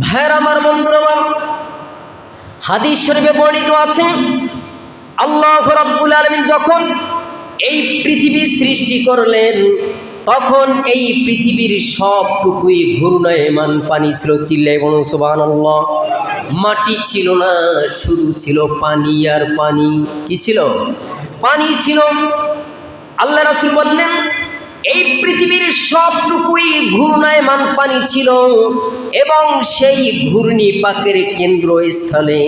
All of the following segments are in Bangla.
ভাইয়ের আমার, বন্ধুরা আমার, হাদিস শরীফে বর্ণিত আছে আল্লাহ রাব্বুল আলামিন যখন এই পৃথিবী সৃষ্টি করলেন তখন এই পৃথিবীর সবটুকুই ঘূর্ণায়মান পানি ছিল। চিল্লায় বলুন সুবহানাল্লাহ। মাটি ছিল না, শুধু ছিল পানি আর পানি। কি ছিল? পানি ছিল। আল্লাহ রাসূল বললেন এই পৃথিবীর সবটুকুই ঘূর্ণায়মান পানি ছিল এবং সেই ঘূর্ণিপাকের কেন্দ্রস্থলে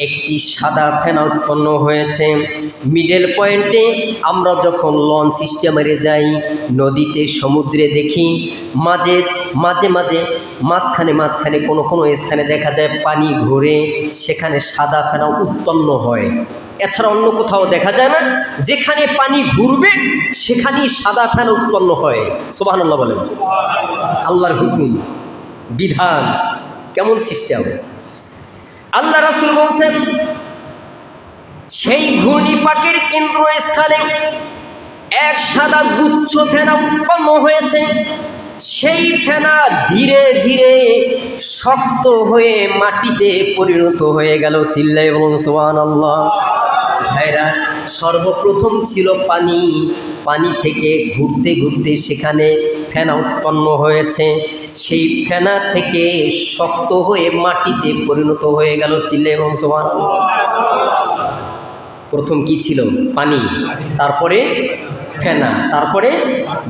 একটি সাদা ফেনা উৎপন্ন হয়েছে। মিডল পয়েন্টে আমরা যখন লঞ্চ সিস্টেমে যাই, নদীতে, সমুদ্রে দেখি মাঝে মাঝে মাঝখানে কোনো স্থানে দেখা যায় পানি ঘুরে, সেখানে সাদা ফেনা উৎপন্ন হয়। এছাড়া অন্য কোথাও দেখা যায় না। যেখানে পানি ঘুরবে সেখানেই সাদা ফেনা উৎপন্ন হয়। সুবহানাল্লাহ বলেন। আল্লাহর হুকুম, বিধান, কেমন সিস্টেম। আল্লাহ রাসূল বলছেন সেই ঘূর্ণিপাকের কেন্দ্রস্থানে এক সাদা গুচ্ছ ফেনা উৎপন্ন হয়েছে। সেই ফেনা ধীরে ধীরে শক্ত হয়ে মাটিতে পরিণত হয়ে গেল। চিল্লায় বলুন সুবহানাল্লাহ। ভাইরা, সর্বপ্রথম ছিল পানি। পানি থেকে ঘুরতে ঘুরতে সেখানে ফেনা উৎপন্ন হয়েছে। সেই ফেনা থেকে শক্ত হয়ে মাটিতে পরিণত হয়ে গেল। চিল্লায় বলুন সুবহানাল্লাহ। প্রথম কি ছিল? পানি, তারপরে ফেনা, তারপরে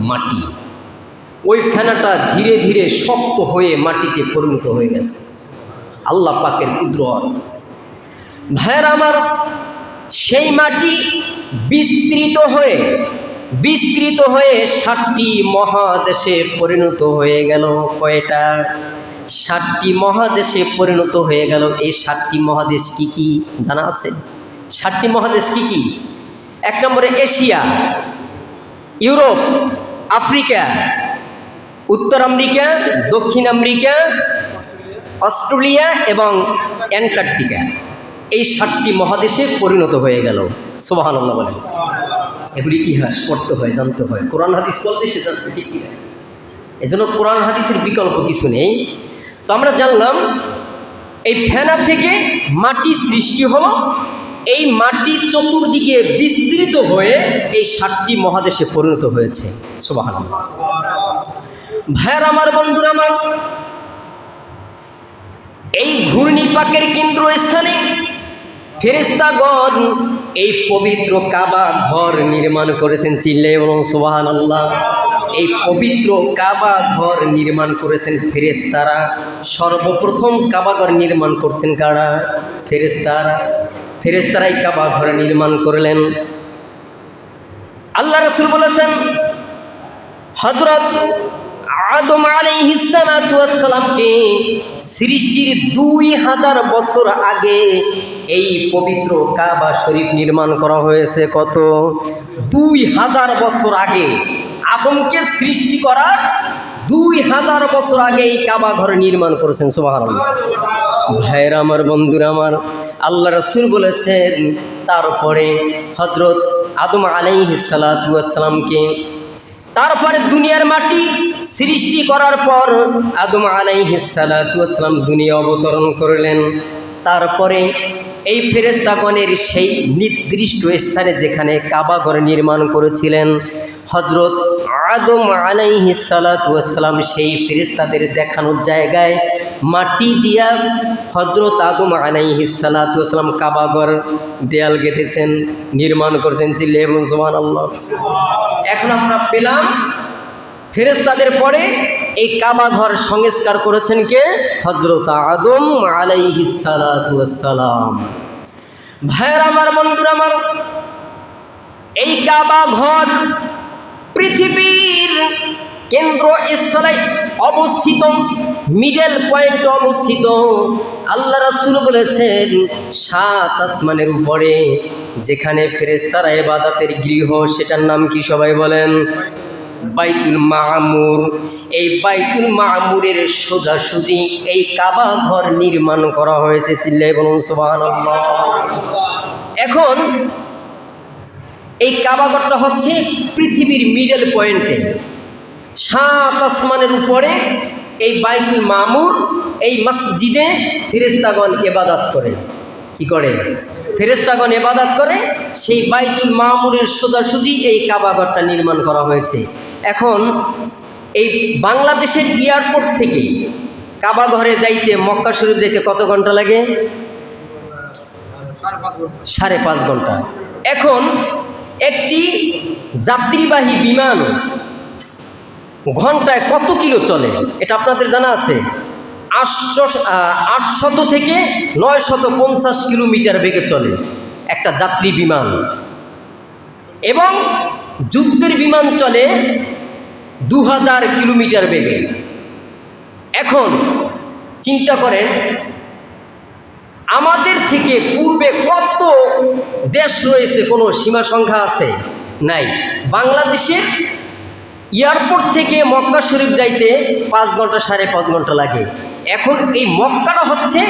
মাটি। ওই ফেনাটা ধীরে ধীরে শক্ত হয়ে মাটিতে পরিণত হয়ে গেছে। আল্লাহ পাকের কুদরত। ভাইরা আমার, সেই মাটি বিস্তৃত হয়ে 7টি মহাদেশে পরিণত হয়ে গেল। কয়টা? 7টি মহাদেশে পরিণত হয়ে গেল। এই 7টি মহাদেশ কি কি জানা আছে? 7টি মহাদেশ কি কি? 1 নম্বরে এশিয়া, ইউরোপ, আফ্রিকা, উত্তর আমেরিকা, দক্ষিণ আমেরিকা, অস্ট্রেলিয়া এবং অ্যান্টার্কটিকা। এই 7টি মহাদেশে পরিণত হয়ে গেল। সুবহানাল্লাহ বলে। এগুলি ইতিহাস পড়তে হয়, জানতে হয়। কোরআন হাদিস পড়লে সে জানতে ঠিক কিনা। এই জন্য কোরআন হাদিসের বিকল্প কিছু নেই। তো আমরা জানলাম এই ফেনা থেকে মাটি সৃষ্টি হলো। এই মাটি চতুর্দিকে বিস্তৃত হয়ে এই 7টি মহাদেশে পরিণত হয়েছে। সুবহানাল্লাহ। ভাইয়ের আমার, বন্ধুরা আমার, এই ঘূর্ণিপাকের কেন্দ্রস্থানে ফেরেশতাগণ এই পবিত্র কাবা ঘর নির্মাণ করেছেন। চিল্লায়ে বলুন সুবহানাল্লাহ। এই পবিত্র কাবা ঘর নির্মাণ করেছেন ফেরেশতারা। সর্বপ্রথম কাবা ঘর নির্মাণ করছেন কারা? ফেরেশতারাই কাবা ঘর নির্মাণ করলেন। আল্লাহ রাসূল বলেছেন হযরত আদম আলাইহিস সালাতু ওয়াস সালামকে সৃষ্টির 2000 বছর আগে এই পবিত্র কাবা শরীফ নির্মাণ করা হয়েছে। কত? 2000 বছর আগে। আদমকে সৃষ্টি করার 2000 বছর আগে এই কাবা ঘর নির্মাণ করেছেন। সুবহানাল্লাহ। ভাইরা আমার, বন্ধুরা আমার, আল্লাহ রাসূল বলেছেন তারপরে হযরত আদম আলাইহিস সালাতু ওয়াস সালামকে, তারপরে দুনিয়ার মাটি সৃষ্টি করার পর আদম আলাইহিস সালাতু ওয়াস সালাম দুনিয়া অবতরণ করলেন। তারপরে এই ফেরেশতাগণের সেই নির্দিষ্ট স্থানে যেখানে কাবা ঘর নির্মাণ করেছিলেন হযরত আদম আলাইহিস সালাতু ওয়াস সালাম, সেই ফেরেশতাদের দেখানোর জায়গায় মাটি দিয়া হযরত আদম আলাইহিস সালাতু ওয়াস সালাম কাবা ঘর দেয়াল গেঁথেছেন, নির্মাণ করেছেন। চিল্লায়ে বলুন সুবহানাল্লাহ। এখন আমরা পেলাম ফেরেশতাদের পরে এই কাবা ঘর সংস্কার করেছেন কে? হযরত আদম আলাইহিস সালাতু ওয়াস সালাম। ভাইরা আমার, বন্ধুরা আমার, এই কাবা ঘর পৃথিবীর কেন্দ্রস্থলে অবস্থিত, মিডল পয়েন্টে অবস্থিত। আল্লাহ রাসূল বলেছেন 7 আসমানের উপরে যেখানে ফেরেশতারা ইবাদতের গৃহ, সেটার নাম কি সবাই বলেন? বাইতুল মামুর। এই বাইতুল মামুরের সোজাসুজি এই কাবা ঘর নির্মাণ করা হয়েছে। চিল্লায়ে বলুন সুবহানাল্লাহ। এখন এই কাবা ঘরটা হচ্ছে পৃথিবীর মিডল পয়েন্টে, 7 আসমানের উপরে এই বাইতুল মামুর এই মসজিদে ফেরেশতাগণ ইবাদত করে। কি করে? ফেরেশতাগণ ইবাদত করে। সেই বাইতুল মামুরের সোজাসুজি এই কাবা ঘরটা নির্মাণ করা হয়েছে। এখন এই বাংলাদেশের এয়ারপোর্ট থেকে কাবা ঘরে যাইতে, মক্কা শরীফ যাইতে কত ঘন্টা লাগে? 5.5 ঘন্টা। এখন একটি যাত্রীবাহী বিমান ঘন্টায় কত কিলো চলে এটা আপনাদের জানা আছে? 800 থেকে 950 কিলোমিটার বেগে চলে একটা যাত্রী বিমান, এবং যুদ্ধের বিমান চলে 2000 কিলোমিটার বেগে। এখন চিন্তা করেন, আমাদের থেকে পূর্বে কত দেশ রয়েছে, কোনো সীমা সংখ্যা আছে? নাই। বাংলাদেশের এয়ারপোর্ট থেকে মক্কা শরীফ যাইতে 5 ঘন্টা 5.5 ঘন্টা লাগে। এখন এই মক্কাটা হচ্ছে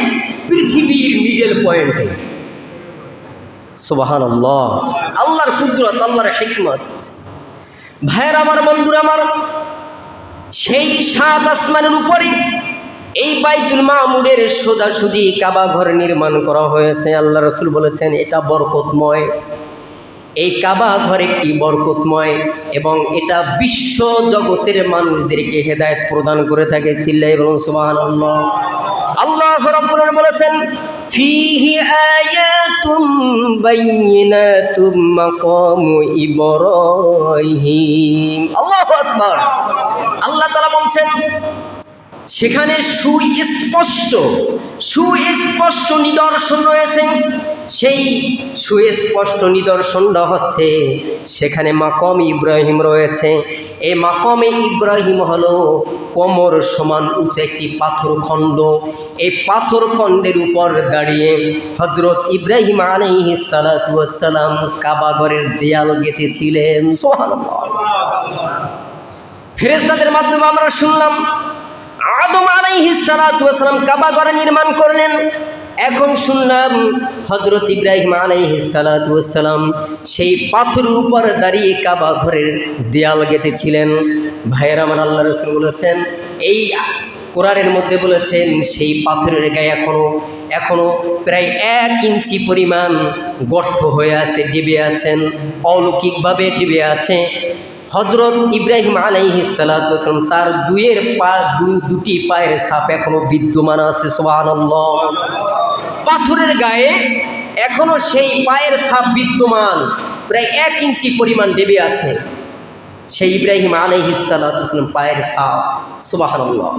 পৃথিবীর মিডল পয়েন্টে। সুবহানাল্লাহ, আল্লাহর কুদরত, আল্লাহর হিকমত। ভাইয়ের আমার, বন্ধুরা আমার, সেই 7 আসমানের উপরে এই বাইতুল মামুরের সোজাসুজি কাবা ঘর নির্মাণ করা হয়েছে। আল্লাহ রাসূল বলেছেন এটা বরকতময়। এই কাবা ঘর একটি বরকতময়, এবং এটা বিশ্ব জগতের মানুষদেরকে হেদায়েত প্রদান করে থাকে। চিল্লায়ে বলুন সুবহানাল্লাহ। আল্লাহ রাব্বুল আলামিন বলেছেন ফীহি আয়াতুম বাইয়িনাতুম মাকামু ইব্রাহিম। আল্লাহু আকবার। আল্লাহ তাআলা বলছেন সেখানে সুস্পষ্ট নিদর্শন রয়েছে। সেই সুস্পষ্ট নিদর্শনটা হচ্ছে সেখানে মাকাম ইব্রাহিম রয়েছে। এই মাকামে ইব্রাহিম হলো কোমর সমান উঁচু একটি পাথরখণ্ড। এই পাথরখণ্ডের উপর দাঁড়িয়ে হযরত ইব্রাহিম আলাইহিস সালাতু ওয়াস সালাম কাবা ঘরের দেয়াল গেঁথেছিলেন। সুবহানাল্লাহ। ফেরেশতাদের মাধ্যমে আমরা শুনলাম আদম আলাইহিস সালাতু ওয়াস সালাম কাবা ঘর নির্মাণ করলেন। এখন শুনলাম হযরত ইব্রাহিম আলাইহিস সালাতু ওয়াস সালাম সেই পাথরের উপর দাঁড়িয়ে কাবা ঘরের দেয়াল গেঁথেছিলেন। ভাইয়েরা আমার, আল্লাহ রাসূল বলেছেন, এই কোরআনের মধ্যে বলেছেন সেই পাথরের গায়ে এখনো প্রায় 1 ইঞ্চি পরিমাণ গর্ত হয়ে আছে, ডেবে আছেন, অলৌকিকভাবে ডেবে আছে। হযরত ইব্রাহিম আলাইহিস সালাতু ওয়াস সালাম তার দুটি পায়ের ছাপ এখনো বিদ্যমান আছে। সুবহানাল্লাহ। পাথরের গায়ে এখনো সেই পায়ের ছাপ বিদ্যমান, প্রায় 1 ইঞ্চি পরিমাণ ডেবে আছে সেই ইব্রাহিম আলাইহিস সালাতু ওয়াস সালাম পায়ের ছাপ। সুবহানাল্লাহ।